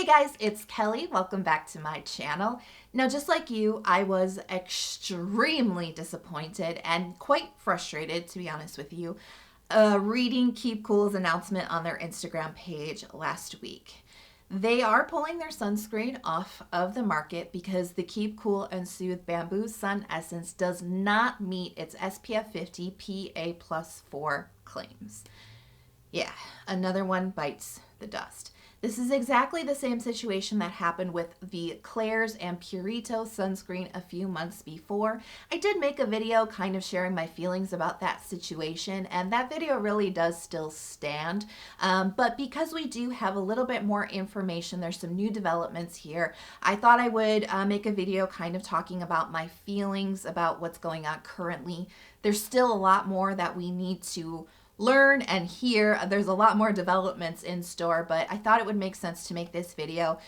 Hey guys, it's Kelly. Welcome back to my channel. Now, just like you, I was extremely disappointed and quite frustrated, to be honest with you, reading Keep Cool's announcement on their Instagram page last week. They are pulling their sunscreen off of the market because the Keep Cool and Soothe Bamboo Sun Essence does not meet its SPF 50 PA+4 claims. Yeah, another one bites the dust. This is exactly the same situation that happened with the Klairs and Purito sunscreen a few months before. I did make a video kind of sharing my feelings about that situation, and that video really does still stand. But because we do have a little bit more information, there's some new developments here, I thought I would make a video kind of talking about my feelings about what's going on currently. There's still a lot more that we need to learn and hear. There's a lot more developments in store, but I thought it would make sense to make this video,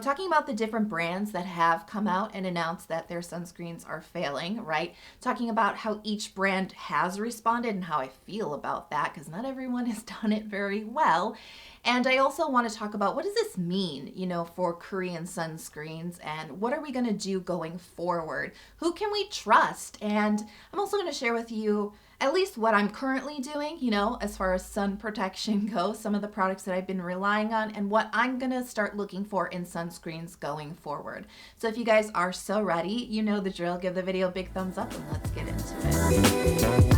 talking about the different brands that have come out and announced that their sunscreens are failing, right? Talking about how each brand has responded and how I feel about that, because not everyone has done it very well. And I also want to talk about what does this mean, for Korean sunscreens, and what are we going to do going forward? Who can we trust? And I'm also going to share with you at least what I'm currently doing, as far as sun protection goes, some of the products that I've been relying on, and what I'm going to start looking for in sunscreens going forward. So if you guys are so ready, you know the drill. Give the video a big thumbs up and let's get into it.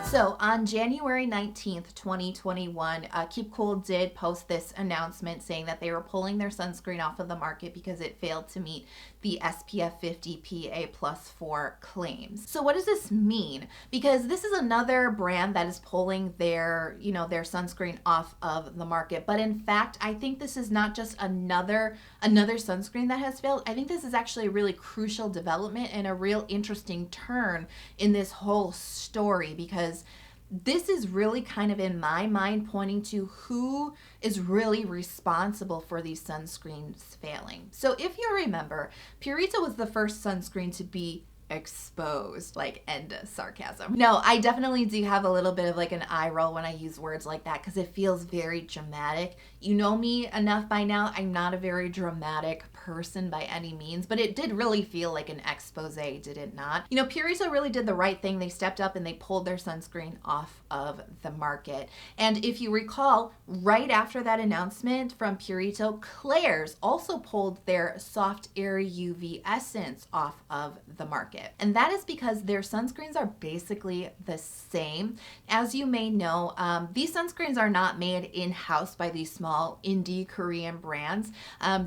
So on January 19th, 2021, Keep Cool did post this announcement saying that they were pulling their sunscreen off of the market because it failed to meet the SPF 50 PA+4 claims. So what does this mean? Because this is another brand that is pulling their, their sunscreen off of the market. But in fact, I think this is not just another sunscreen that has failed. I think this is actually a really crucial development and a real interesting turn in this whole story, because this is really kind of, in my mind, pointing to who is really responsible for these sunscreens failing. So if you remember, Purito was the first sunscreen to be exposed, end of sarcasm. No, I definitely do have a little bit of an eye roll when I use words like that because it feels very dramatic. You know me enough by now. I'm not a very dramatic person by any means, but it did really feel like an expose, did it not? Purito really did the right thing. They stepped up and they pulled their sunscreen off of the market. And if you recall, right after that announcement from Purito, Klairs also pulled their Soft Air UV Essence off of the market. And that is because their sunscreens are basically the same. As you may know, these sunscreens are not made in-house by these small indie Korean brands.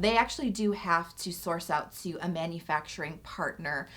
They actually do have to source out to a manufacturing partner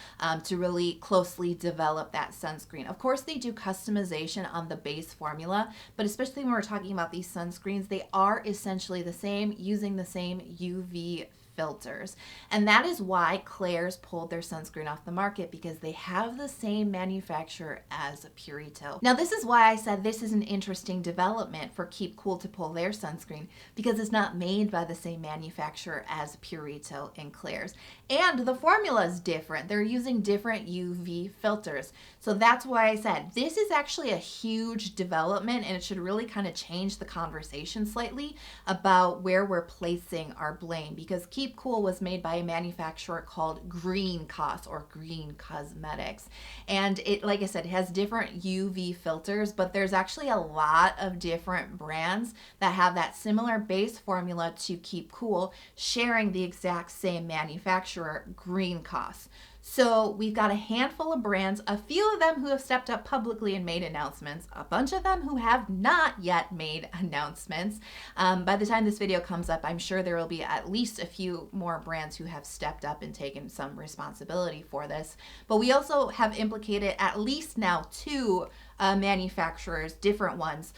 to really closely develop that sunscreen. Of course, they do customization on the base formula, but especially when we're talking about these sunscreens, they are essentially the same, using the same UV filters. And that is why Klairs pulled their sunscreen off the market, because they have the same manufacturer as Purito. Now, this is why I said this is an interesting development for Keep Cool to pull their sunscreen, because it's not made by the same manufacturer as Purito and Klairs. And the formula is different. They're using different UV filters. So that's why I said this is actually a huge development, and it should really kind of change the conversation slightly about where we're placing our blame, because Keep Cool was made by a manufacturer called Green Cos or Green Cosmetics. And it, like I said, it has different UV filters, but there's actually a lot of different brands that have that similar base formula to Keep Cool, sharing the exact same manufacturer, Green Cos. So we've got a handful of brands, a few of them who have stepped up publicly and made announcements, a bunch of them who have not yet made announcements. By the time this video comes up, I'm sure there will be at least a few more brands who have stepped up and taken some responsibility for this. But we also have implicated at least now two manufacturers, different ones,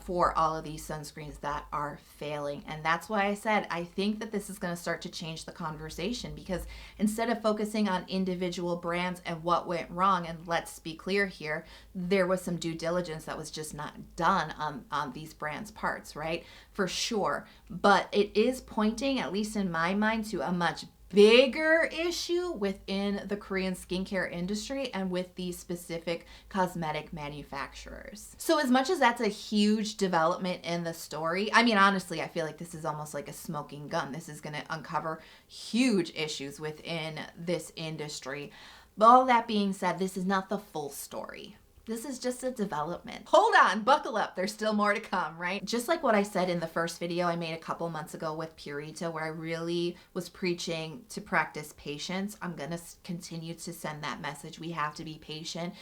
for all of these sunscreens that are failing. And that's why I said I think that this is going to start to change the conversation, because instead of focusing on individual brands and what went wrong, and let's be clear here, there was some due diligence that was just not done on these brands' parts, right? For sure. But it is pointing, at least in my mind, to a much bigger issue within the Korean skincare industry and with these specific cosmetic manufacturers. So as much as that's a huge development in the story, I mean, honestly, I feel like this is almost like a smoking gun. This is going to uncover huge issues within this industry. But all that being said, this is not the full story. This is just a development. Hold on, buckle up. There's still more to come, right? Just like what I said in the first video I made a couple months ago with Purito, where I really was preaching to practice patience. I'm gonna continue to send that message. We have to be patient.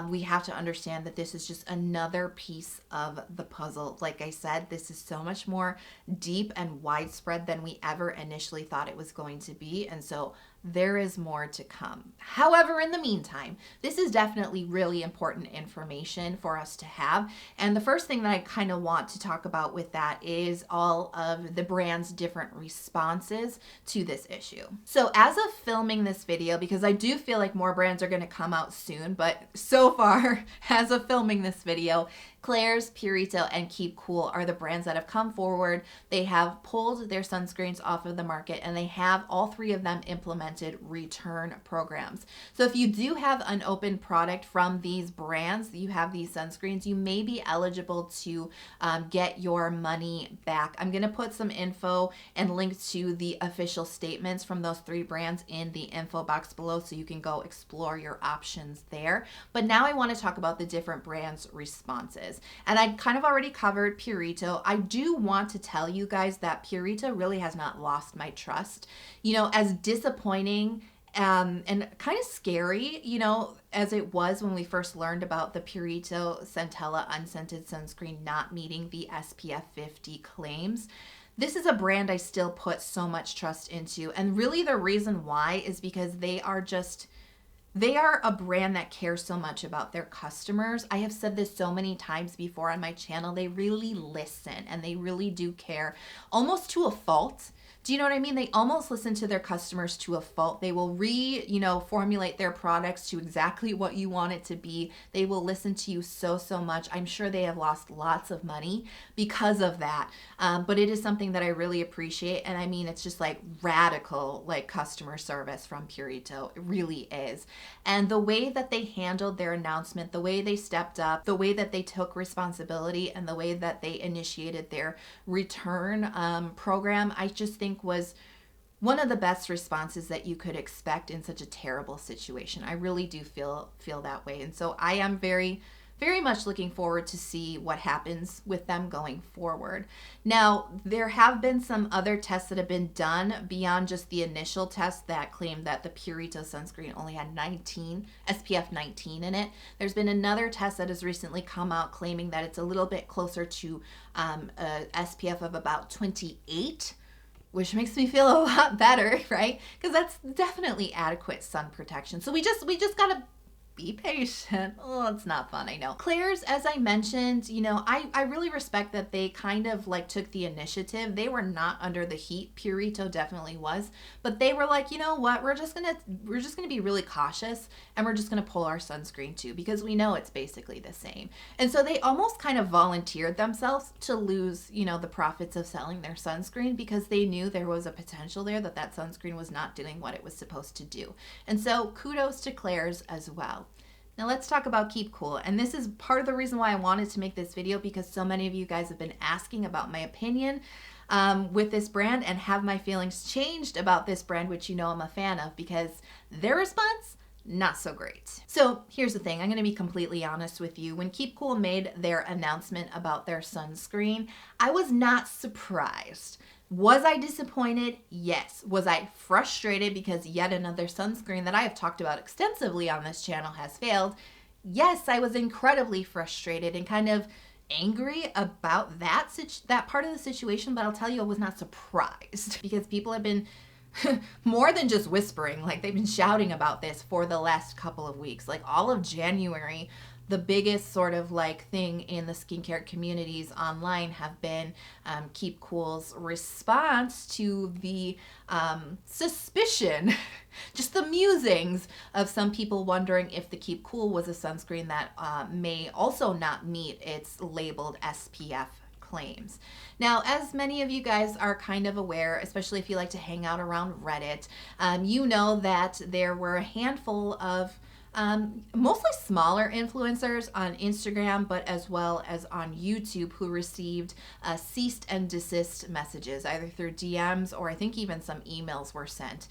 We have to understand that this is just another piece of the puzzle. Like I said, this is so much more deep and widespread than we ever initially thought it was going to be. And so there is more to come. However, in the meantime, this is definitely really important information for us to have. And the first thing that I kind of want to talk about with that is all of the brand's different responses to this issue. So as of filming this video, because I do feel like more brands are going to come out soon, but so far, as of filming this video, Klairs, Purito, and Keep Cool are the brands that have come forward. They have pulled their sunscreens off of the market, and they have all three of them implemented return programs. So if you do have an open product from these brands, you have these sunscreens, you may be eligible to get your money back. I'm going to put some info and links to the official statements from those three brands in the info box below, so you can go explore your options there. But now I want to talk about the different brands' responses. And I kind of already covered Purito. I do want to tell you guys that Purito really has not lost my trust. You know, as disappointing and kind of scary, you know, as it was when we first learned about the Purito Centella unscented sunscreen not meeting the SPF 50 claims, this is a brand I still put so much trust into. And really the reason why is because they are a brand that cares so much about their customers. I have said this so many times before on my channel. They really listen and they really do care, almost to a fault. Do you know what I mean? They almost listen to their customers to a fault. They will formulate their products to exactly what you want it to be. They will listen to you so much. I'm sure they have lost lots of money because of that. But it is something that I really appreciate. And I mean, it's just like radical, like customer service from Purito. It really is. And the way that they handled their announcement, the way they stepped up, the way that they took responsibility, and the way that they initiated their return program, I just think was one of the best responses that you could expect in such a terrible situation. I really do feel that way. And so I am very much looking forward to see what happens with them going forward. Now, there have been some other tests that have been done beyond just the initial test that claimed that the Purito sunscreen only had SPF 19 in it. There's been another test that has recently come out claiming that it's a little bit closer to a SPF of about 28, which makes me feel a lot better, right? Because that's definitely adequate sun protection. So we just gotta be patient. Oh, it's not fun, I know. Klairs, as I mentioned, you know, I really respect that they kind of like took the initiative. They were not under the heat. Purito definitely was, but they were like, you know what, we're just gonna be really cautious, and we're just gonna pull our sunscreen too, because we know it's basically the same. And so they almost kind of volunteered themselves to lose, you know, the profits of selling their sunscreen, because they knew there was a potential there that sunscreen was not doing what it was supposed to do. And so kudos to Klairs as well. Now let's talk about Keep Cool. And this is part of the reason why I wanted to make this video, because so many of you guys have been asking about my opinion with this brand, and have my feelings changed about this brand, which you know I'm a fan of, because their response, not so great. So here's the thing, I'm gonna be completely honest with you. When Keep Cool made their announcement about their sunscreen, I was not surprised. Was I disappointed? Yes. Was I frustrated because yet another sunscreen that I have talked about extensively on this channel has failed? Yes, I was incredibly frustrated and kind of angry about that part of the situation, but I'll tell you, I was not surprised, because people have been more than just whispering, like they've been shouting about this for the last couple of weeks. Like all of January, the biggest sort of like thing in the skincare communities online have been Keep Cool's response to the suspicion, just the musings of some people wondering if the Keep Cool was a sunscreen that may also not meet its labeled SPF claims. Now, as many of you guys are kind of aware, especially if you like to hang out around Reddit, you know that there were a handful of mostly smaller influencers on Instagram, but as well as on YouTube, who received cease and desist messages, either through DMs or I think even some emails were sent,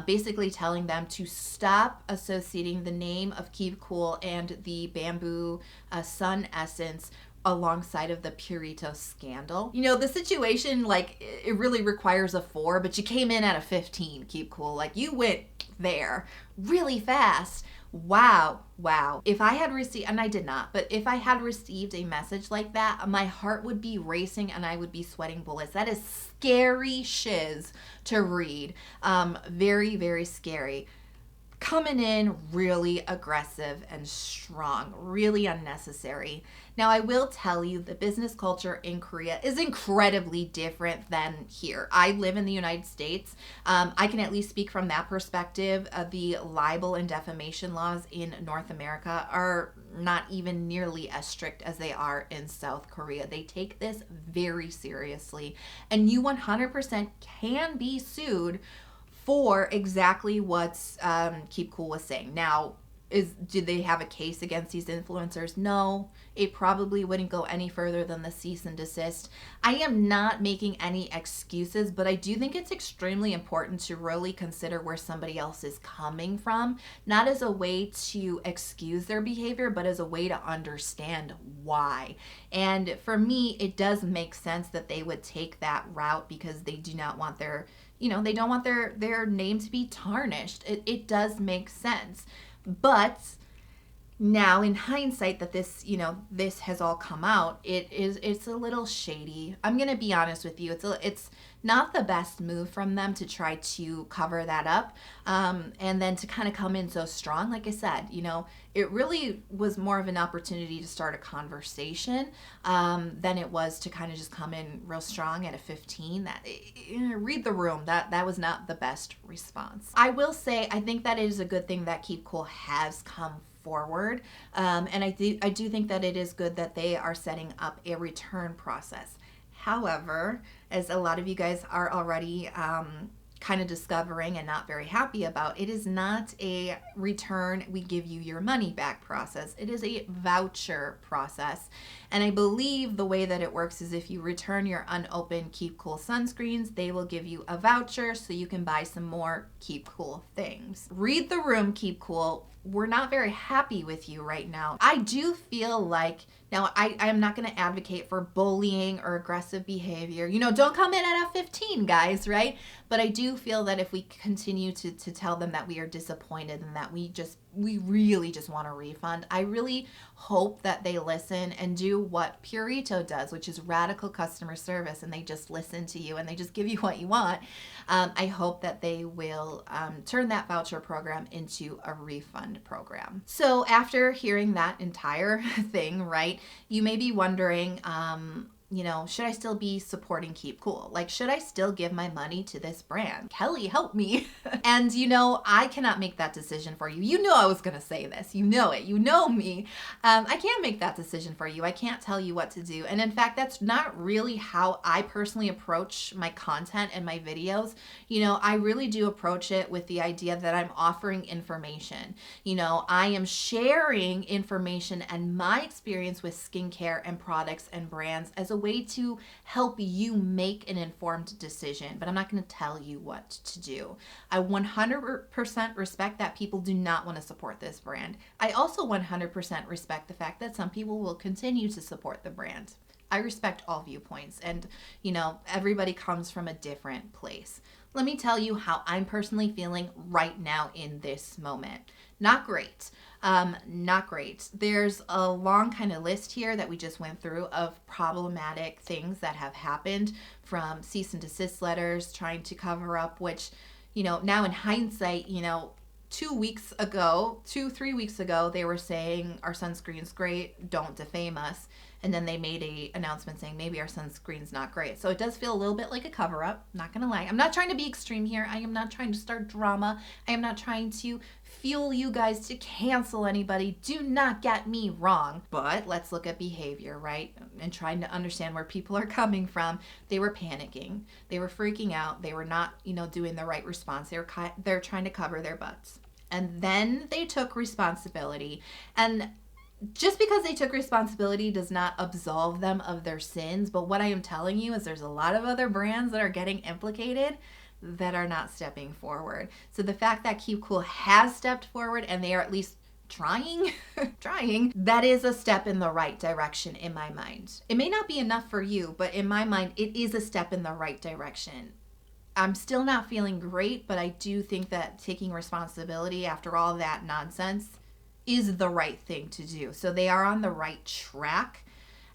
basically telling them to stop associating the name of Keep Cool and the bamboo sun essence alongside of the Purito scandal. You know, the situation, like, it really requires a 4, but you came in at a 15, Keep Cool. Like, you went there really fast. Wow. If I had received, and I did not, but if I had received a message like that, my heart would be racing and I would be sweating bullets. That is scary shiz to read. Very, very scary. Coming in really aggressive and strong, really unnecessary. Now, I will tell you the business culture in Korea is incredibly different than here. I live in the United States. I can at least speak from that perspective. The libel and defamation laws in North America are not even nearly as strict as they are in South Korea. They take this very seriously, and you 100% can be sued for exactly what's Keep Cool was saying. Now, did they have a case against these influencers? No, it probably wouldn't go any further than the cease and desist. I am not making any excuses, but I do think it's extremely important to really consider where somebody else is coming from, not as a way to excuse their behavior, but as a way to understand why. And for me, it does make sense that they would take that route because they do not want their, they don't want their name to be tarnished. It does make sense. But now in hindsight that this has all come out, it's a little shady. I'm going to be honest with you. It's not the best move from them to try to cover that up. And then to kind of come in so strong, like I said, it really was more of an opportunity to start a conversation than it was to kind of just come in real strong at a 15. Read the room. That was not the best response. I will say, I think that it is a good thing that Keep Cool has come forward. And I do think that it is good that they are setting up a return process. However, as a lot of you guys are already kind of discovering and not very happy about, it is not a return, we give you your money back process. It is a voucher process. And I believe the way that it works is if you return your unopened Keep Cool sunscreens, they will give you a voucher so you can buy some more Keep Cool things. Read the room, Keep Cool. We're not very happy with you right now. I do feel like, now I am not going to advocate for bullying or aggressive behavior. Don't come in at a 15, guys, right? But I do feel that if we continue to tell them that we are disappointed and that we really just want a refund, I really hope that they listen and do what Purito does, which is radical customer service, and they just listen to you and they just give you what you want. I hope that they will turn that voucher program into a refund program. So after hearing that entire thing, right, you may be wondering, should I still be supporting Keep Cool? Like, should I still give my money to this brand? Kelly, help me. And I cannot make that decision for you. You know I was going to say this. You know it. You know me. I can't make that decision for you. I can't tell you what to do. And in fact, that's not really how I personally approach my content and my videos. I really do approach it with the idea that I'm offering information. I am sharing information and my experience with skincare and products and brands as a way to help you make an informed decision, but I'm not going to tell you what to do. I 100% respect that people do not want to support this brand. I also 100% respect the fact that some people will continue to support the brand. I respect all viewpoints, and everybody comes from a different place. Let me tell you how I'm personally feeling right now in this moment. Not great. Not great. There's a long kind of list here that we just went through of problematic things that have happened, from cease and desist letters trying to cover up, which, now in hindsight, 3 weeks ago, they were saying our sunscreen's great, don't defame us. and then they made a announcement saying maybe our sunscreen's not great. So it does feel a little bit like a cover up, not gonna lie. I'm not trying to be extreme here. I am not trying to start drama. I am not trying to fuel you guys to cancel anybody. Do not get me wrong. But let's look at behavior, right? And trying to understand where people are coming from. They were panicking. They were freaking out. They were not, doing the right response. They're trying to cover their butts. And then they took responsibility. And just because they took responsibility does not absolve them of their sins. But what I am telling you is there's a lot of other brands that are getting implicated that are not stepping forward. So the fact that Keep Cool has stepped forward and they are at least trying, that is a step in the right direction in my mind. It may not be enough for you, but in my mind, it is a step in the right direction. I'm still not feeling great, but I do think that taking responsibility after all that nonsense is the right thing to do. So they are on the right track.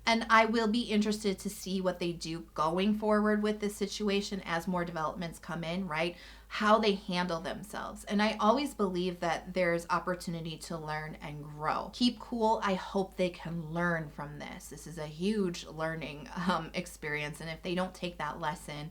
And I will be interested to see what they do going forward with this situation as more developments come in, right? How they handle themselves. And I always believe that there's opportunity to learn and grow. Keep Cool, I hope they can learn from this. This is a huge learning experience. And if they don't take that lesson,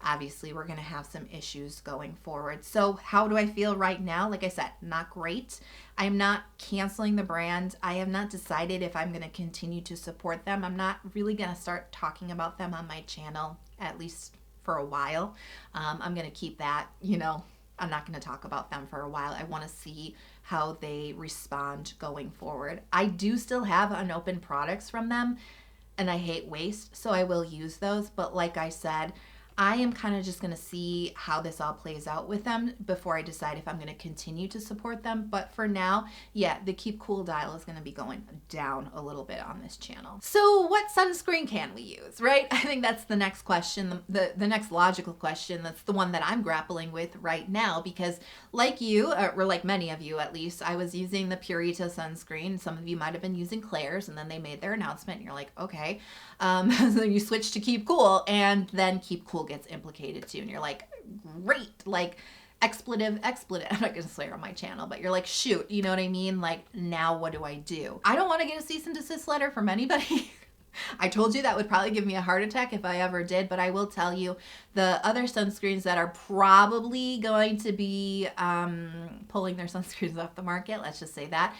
obviously we're going to have some issues going forward. So how do I feel right now? Like I said, not great. I'm not canceling the brand. I have not decided if I'm going to continue to support them. I'm not really going to start talking about them on my channel, at least for a while. I'm going to keep that, I'm not going to talk about them for a while. I want to see how they respond going forward. I do still have unopened products from them, and I hate waste, so I will use those. But like I said, I am kind of just going to see how this all plays out with them before I decide if I'm going to continue to support them. But for now, yeah, the Keep Cool dial is going to be going down a little bit on this channel. So what sunscreen can we use, right? I think that's the next question, the next logical question. That's the one that I'm grappling with right now, because like you, or like many of you at least, I was using the Purito sunscreen. Some of you might have been using Klairs, and then they made their announcement and you're like, okay. So you switch to Keep Cool, and then Keep Cool gets implicated too, and you're like, great, like expletive. I'm not gonna swear on my channel, but you're like, shoot, you know what I mean? Like, now what do? I don't want to get a cease and desist letter from anybody. I told you that would probably give me a heart attack if I ever did, but I will tell you the other sunscreens that are probably going to be pulling their sunscreens off the market, let's just say that,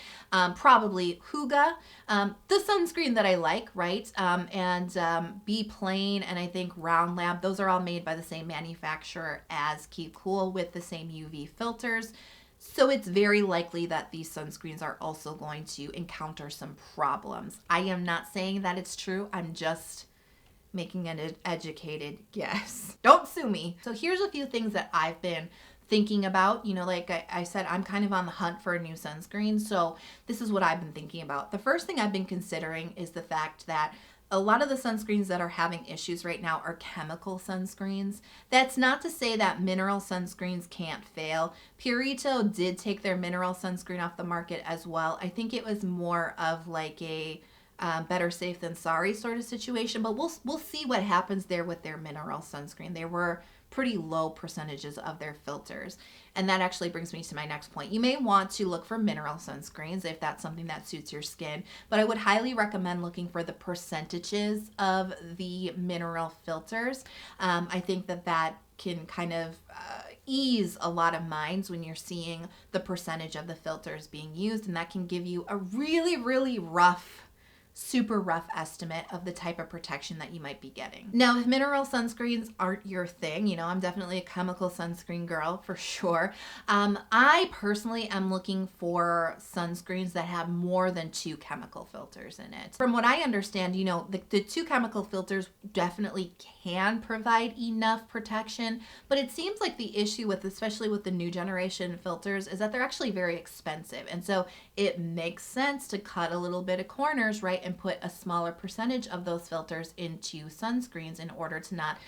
probably Huga, the sunscreen that I like, right, and Be Plain, and I think Round Lab. Those are all made by the same manufacturer as Keep Cool with the same UV filters. So it's very likely that these sunscreens are also going to encounter some problems. I am not saying that it's true. I'm just making an educated guess. Don't sue me. So here's a few things that I've been thinking about. Like I said, I'm kind of on the hunt for a new sunscreen. So this is what I've been thinking about. The first thing I've been considering is the fact that a lot of the sunscreens that are having issues right now are chemical sunscreens. That's not to say that mineral sunscreens can't fail. Purito did take their mineral sunscreen off the market as well. I think it was more of like a better safe than sorry sort of situation, but we'll see what happens there with their mineral sunscreen. They were pretty low percentages of their filters. And that actually brings me to my next point. You may want to look for mineral sunscreens if that's something that suits your skin, but I would highly recommend looking for the percentages of the mineral filters. I think that can kind of ease a lot of minds when you're seeing the percentage of the filters being used, and that can give you a really, really super rough estimate of the type of protection that you might be getting. Now, if mineral sunscreens aren't your thing, I'm definitely a chemical sunscreen girl for sure. I personally am looking for sunscreens that have more than 2 chemical filters in it. From what I understand, the 2 chemical filters definitely can provide enough protection, but it seems like the issue especially with the new generation filters, is that they're actually very expensive. And so it makes sense to cut a little bit of corners, right, and put a smaller percentage of those filters into sunscreens in order to not,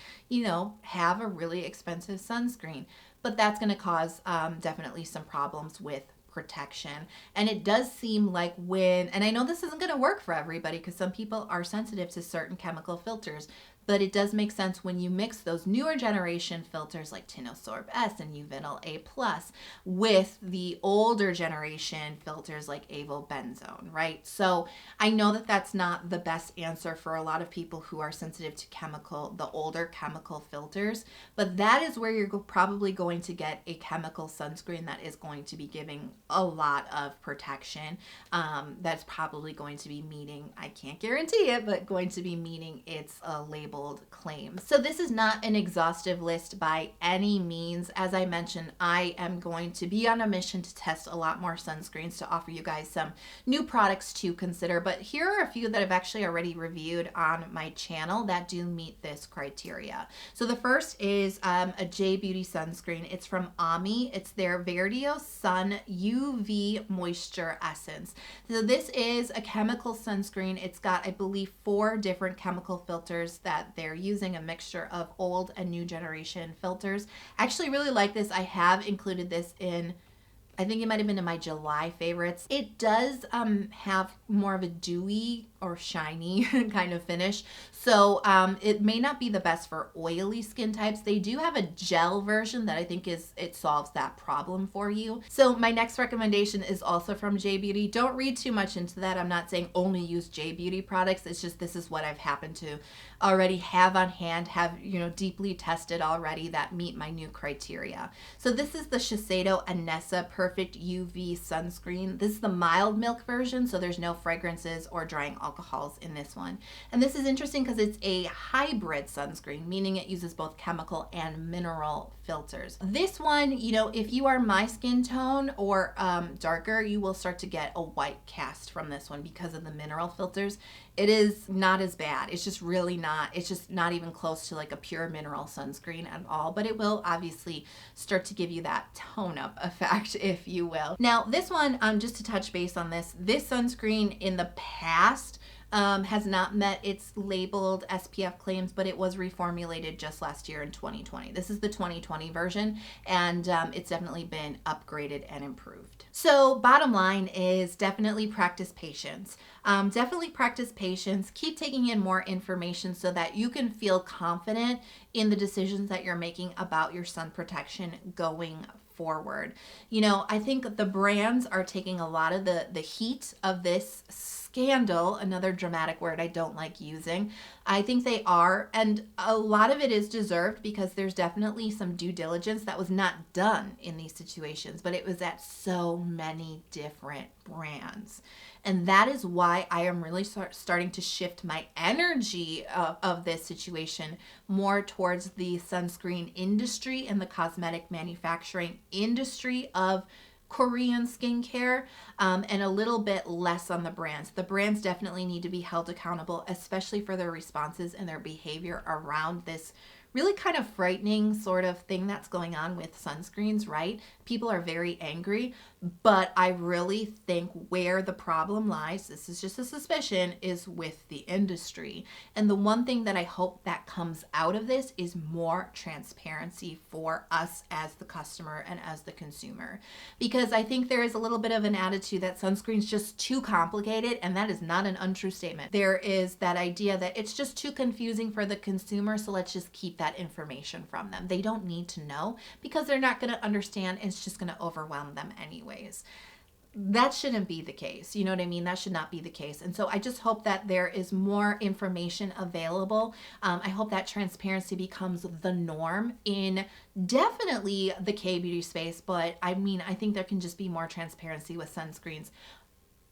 have a really expensive sunscreen. But that's going to cause definitely some problems with protection. And it does seem like and I know this isn't going to work for everybody because some people are sensitive to certain chemical filters, but it does make sense when you mix those newer generation filters like Tinosorb S and Uvinyl A+, with the older generation filters like avobenzone, right? So I know that that's not the best answer for a lot of people who are sensitive to the older chemical filters, but that is where you're probably going to get a chemical sunscreen that is going to be giving a lot of protection. That's probably going to be meeting, I can't guarantee it, but going to be meeting its labeled claims. So this is not an exhaustive list by any means. As I mentioned, I am going to be on a mission to test a lot more sunscreens to offer you guys some new products to consider, but here are a few that I've actually already reviewed on my channel that do meet this criteria. So the first is a J Beauty sunscreen. It's from Ami. It's their Verdio Sun UV Moisture Essence. So this is a chemical sunscreen. It's got, I believe, 4 different chemical filters that they're using, a mixture of old and new generation filters. I actually really like this. I have included this in, I think it might have been in my July favorites. It does have more of a dewy or shiny kind of finish. So it may not be the best for oily skin types. They do have a gel version that I think it solves that problem for you. So my next recommendation is also from J Beauty. Don't read too much into that. I'm not saying only use J Beauty products. It's just this is what I've happened to already have on hand, have, you know, deeply tested already that meet my new criteria. So this is the Shiseido Anessa Perfect UV Sunscreen. This is the mild milk version, so there's no fragrances or drying alcohols in this one. And this is interesting because it's a hybrid sunscreen, meaning it uses both chemical and mineral filters. This one, you know, if you are my skin tone or darker, you will start to get a white cast from this one because of the mineral filters. It is not as bad. It's just really not, it's just not even close to like a pure mineral sunscreen at all, but it will obviously start to give you that tone up effect, if you will. Now this one, just to touch base on this sunscreen in the past has not met its labeled SPF claims, but it was reformulated just last year in 2020. This is the 2020 version, and it's definitely been upgraded and improved. So bottom line is definitely practice patience. Definitely practice patience. Keep taking in more information so that you can feel confident in the decisions that you're making about your sun protection going forward. You know, I think the brands are taking a lot of the heat of this scandal, another dramatic word I don't like using. I think they are, and a lot of it is deserved because there's definitely some due diligence that was not done in these situations, but it was at so many different brands. And that is why I am really starting to shift my energy of this situation more towards the sunscreen industry and the cosmetic manufacturing industry of Korean skincare, and a little bit less on the brands. The brands definitely need to be held accountable, especially for their responses and their behavior around this really kind of frightening sort of thing that's going on with sunscreens, right? People are very angry, but I really think where the problem lies, this is just a suspicion, is with the industry. And the one thing that I hope that comes out of this is more transparency for us as the customer and as the consumer. Because I think there is a little bit of an attitude that sunscreen's just too complicated, and that is not an untrue statement. There is that idea that it's just too confusing for the consumer, so let's just keep that information from them. They don't need to know because they're not going to understand, and it's just going to overwhelm them anyways. That shouldn't be the case. You know what I mean? That should not be the case. And so I just hope that there is more information available. I hope that transparency becomes the norm in definitely the K-beauty space, but I mean, I think there can just be more transparency with sunscreens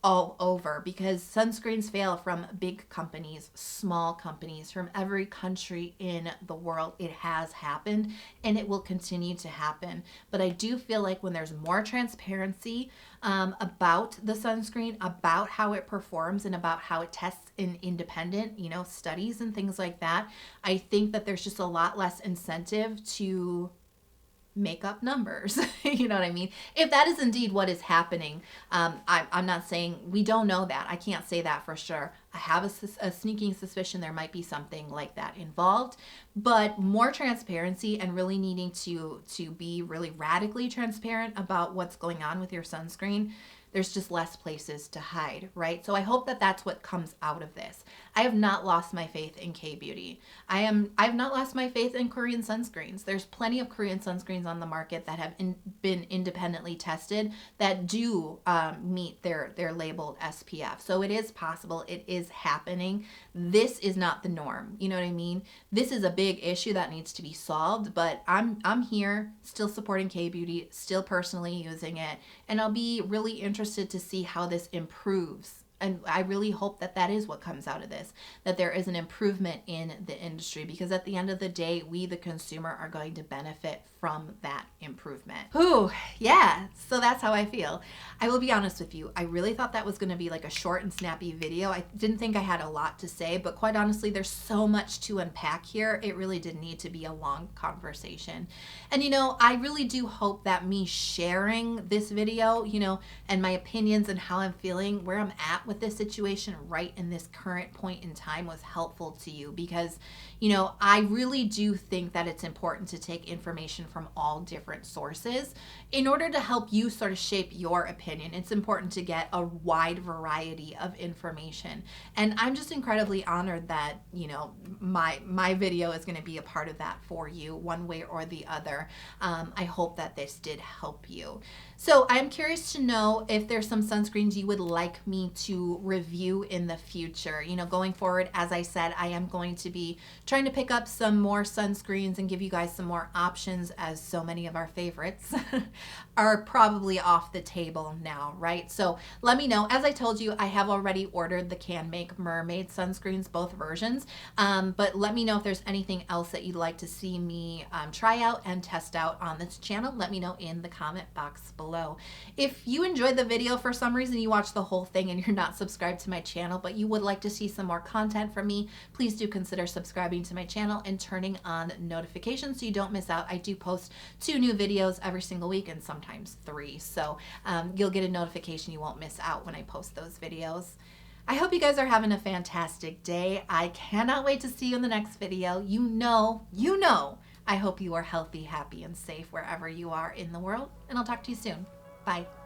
all over, because sunscreens fail from big companies, small companies, from every country in the world. It has happened and it will continue to happen. But I do feel like when there's more transparency about the sunscreen, about how it performs and about how it tests in independent, you know, studies and things like that, I think that there's just a lot less incentive to make up numbers. You know what I mean? If that is indeed what is happening, I'm not saying, we don't know that. I can't say that for sure. I have a sneaking suspicion there might be something like that involved, but more transparency and really needing to be really radically transparent about what's going on with your sunscreen. there's just less places to hide, right? So I hope that that's what comes out of this. I have not lost my faith in K-beauty. I've not lost my faith in Korean sunscreens. There's plenty of Korean sunscreens on the market that have been independently tested that do meet their labeled SPF. So it is possible. It is happening. This is not the norm. You know what I mean? This is a big issue that needs to be solved, but I'm here still supporting K-beauty, still personally using it, and I'll be really interested to see how this improves. And I really hope that that is what comes out of this, that there is an improvement in the industry, because at the end of the day, we, the consumer, are going to benefit from that improvement. Ooh, yeah, so that's how I feel. I will be honest with you. I really thought that was going to be like a short and snappy video. I didn't think I had a lot to say, but quite honestly, there's so much to unpack here. It really did need to be a long conversation. And you know, I really do hope that me sharing this video, you know, and my opinions and how I'm feeling, where I'm at with this situation right in this current point in time, was helpful to you, because you know, I really do think that it's important to take information from all different sources in order to help you sort of shape your opinion. It's important to get a wide variety of information, and I'm just incredibly honored that, you know, my video is going to be a part of that for you one way or the other. I hope that this did help you. So I'm curious to know if there's some sunscreens you would like me to review in the future. You know, going forward, as I said, I am going to be trying to pick up some more sunscreens and give you guys some more options, as so many of our favorites are probably off the table now, right? So let me know. As I told you, I have already ordered the Can Make Mermaid sunscreens, both versions, but let me know if there's anything else that you'd like to see me try out and test out on this channel. Let me know in the comment box below. If you enjoyed the video, for some reason you watched the whole thing and you're not subscribed to my channel, but you would like to see some more content from me, please do consider subscribing to my channel and turning on notifications so you don't miss out. I do post 2 new videos every single week, and sometimes 3, so you'll get a notification. You won't miss out when I post those videos. I hope you guys are having a fantastic day. I cannot wait to see you in the next video. You know, I hope you are healthy, happy, and safe wherever you are in the world, and I'll talk to you soon. Bye.